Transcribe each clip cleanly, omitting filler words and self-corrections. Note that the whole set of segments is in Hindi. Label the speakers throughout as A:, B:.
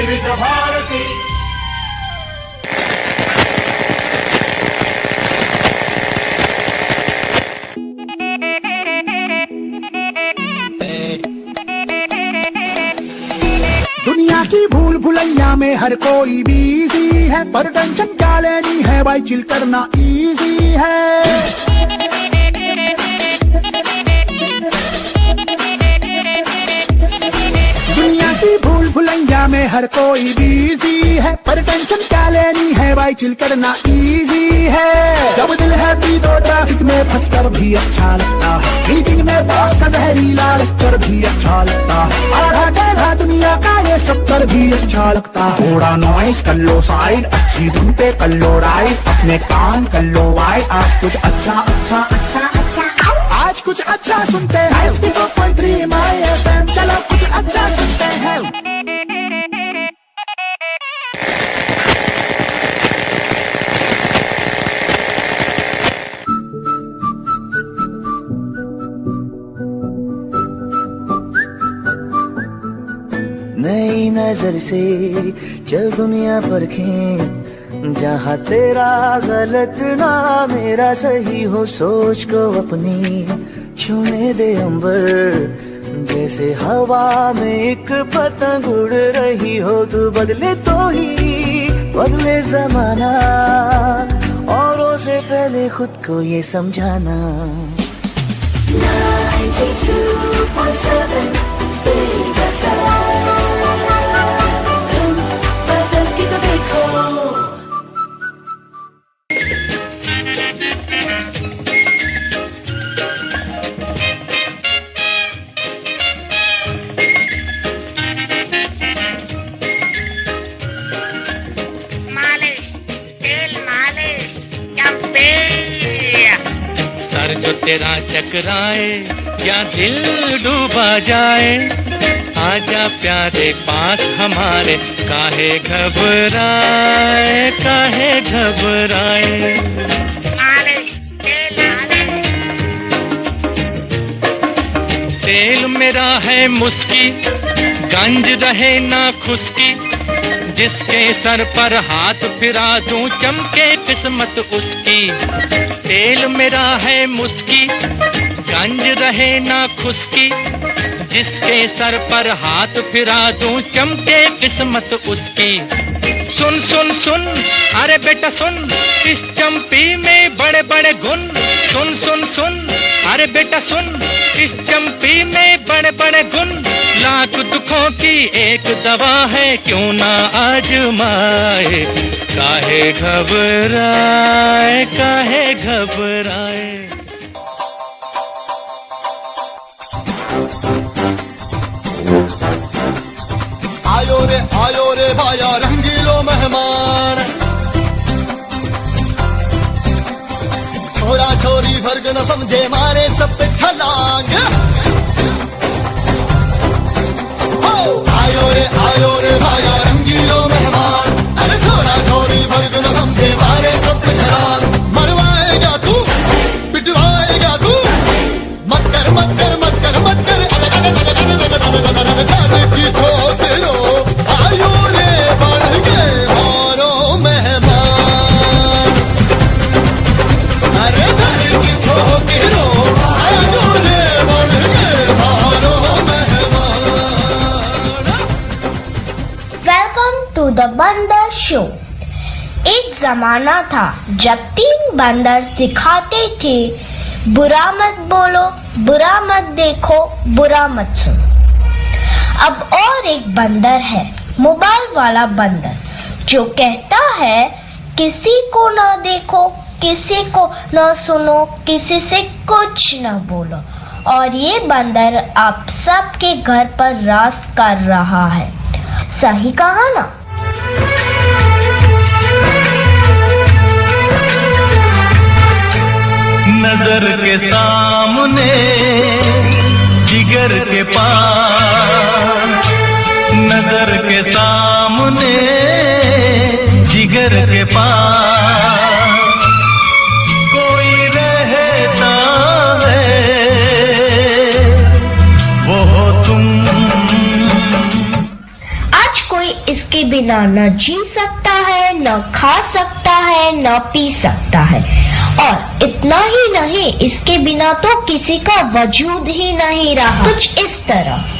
A: विविध भारती।
B: दुनिया की भूल भुलैया में हर कोई बिजी है, पर टेंशन क्या लेनी है भाई, चिल करना इजी है। दुनिया की भूल भुलैया में हर कोई बिजी है, पर टेंशन क्या लेनी है भाई, चिल करना इजी है। जब दिल है तो ट्रैफिक में फंस कर भी अच्छा लगता है, मीटिंग में बॉस का जहरीला लेक्चर भी अच्छा लगता है, आधा टेढ़ा दुनिया का ये चक्कर भी अच्छा लगता है। थोड़ा नॉइस कर लो साइड, अच्छी धुन पे कर लो राइड, अपने काम कर लो वाइड, आज कुछ अच्छा अच्छा अच्छा अच्छा, आज कुछ अच्छा सुनते हैं। 92.3 माय एफएम, चलो कुछ अच्छा सुनते हैं।
C: नई नजर से चल दुनिया परखें, जहाँ तेरा गलत ना मेरा सही हो, सोच को अपनी छूने दे अंबर, जैसे हवा में एक पतंग उड़ रही हो। तू बदले तो ही बदले जमाना, औरों से पहले खुद को ये समझाना। 92.7
D: जो तेरा चकराए क्या दिल डूबा जाए, आजा प्यारे पास हमारे, काहे घबराए काहे घबराए। तेल मेरा है मुस्की, गंज रहे ना खुशकी, जिसके सर पर हाथ फिरा दूं चमके किस्मत उसकी। तेल मेरा है मुस्की, गंज रहे ना खुशकी, जिसके सर पर हाथ फिरा दूं चमके किस्मत उसकी। सुन सुन सुन अरे बेटा सुन, इस चंपी में बड़े बड़े गुण। सुन सुन सुन अरे बेटा सुन, इस चंपी में बड़े बड़े गुण। लाख दुखों की एक दवा है, क्यों ना आजमाए, काहे घबराए काहे घबराए।
E: आयो रे भाया रंगीलो मेहमान, छोरा छोरी वर्ग न समझे मारे सब पे छलांग। आयो रे भाया रंगीलो मेहमान, अरे छोरा छोरी वर्ग न समझे मारे सब पे छलांग। मरवाएगा तू पिटवाएगा तू, मत कर मत कर मत कर मत कर, घर की छोट रो, आयो रे बढ़ के मारो मेहमान। अरे घर की छोट रो, आयो रे बढ़ के मारो मेहमान।
F: वेलकम टू द बंदर शो। एक जमाना था जब 3 बंदर सिखाते थे, बुरा मत बोलो, बुरा मत देखो, बुरा मत सुनो। अब और एक बंदर है, मोबाइल वाला बंदर, जो कहता है किसी को ना देखो, किसी को ना सुनो, किसी से कुछ ना बोलो। और ये बंदर आप सबके घर पर राज कर रहा है। सही कहा ना?
G: नजर के सामने जिगर के पास, नजर के सामने जिगर के पास कोई रहता है, वो हो तुम।
F: आज कोई कोई इसके बिना न जी सकता है, न खा सकता है, न पी सकता है। और इतना ही नहीं, इसके बिना तो किसी का वजूद ही नहीं रहा। कुछ इस तरह।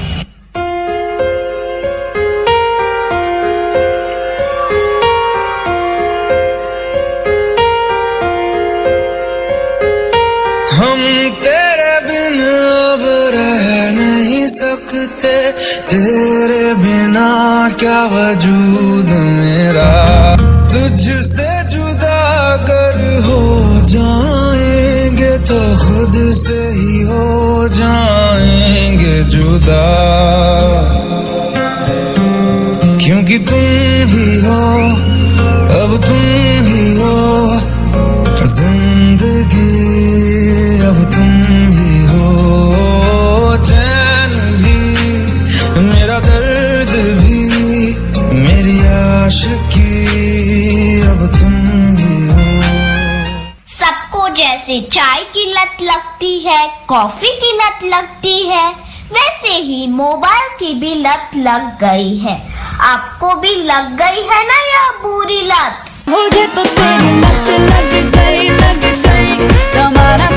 A: हम तेरे बिन अब रह नहीं सकते, तेरे बिना क्या वजूद मेरा। तुझसे जुदा अगर हो जाएंगे तो खुद से ही हो जाएंगे जुदा, क्योंकि तुम ही हो, अब तुम ही हो जिंदगी, अब तुम ही हो चैन भी, मेरा दर्द भी, मेरी आशिकी, अब तुम ही हो।
F: सबको जैसे चाय की लत लगती है, कॉफी की लत लगती है, वैसे ही मोबाइल की भी लत लग गई है। आपको भी लग गई है ना यह बुरी लत?
H: मुझे तो तेरी लत लग गई, जमाना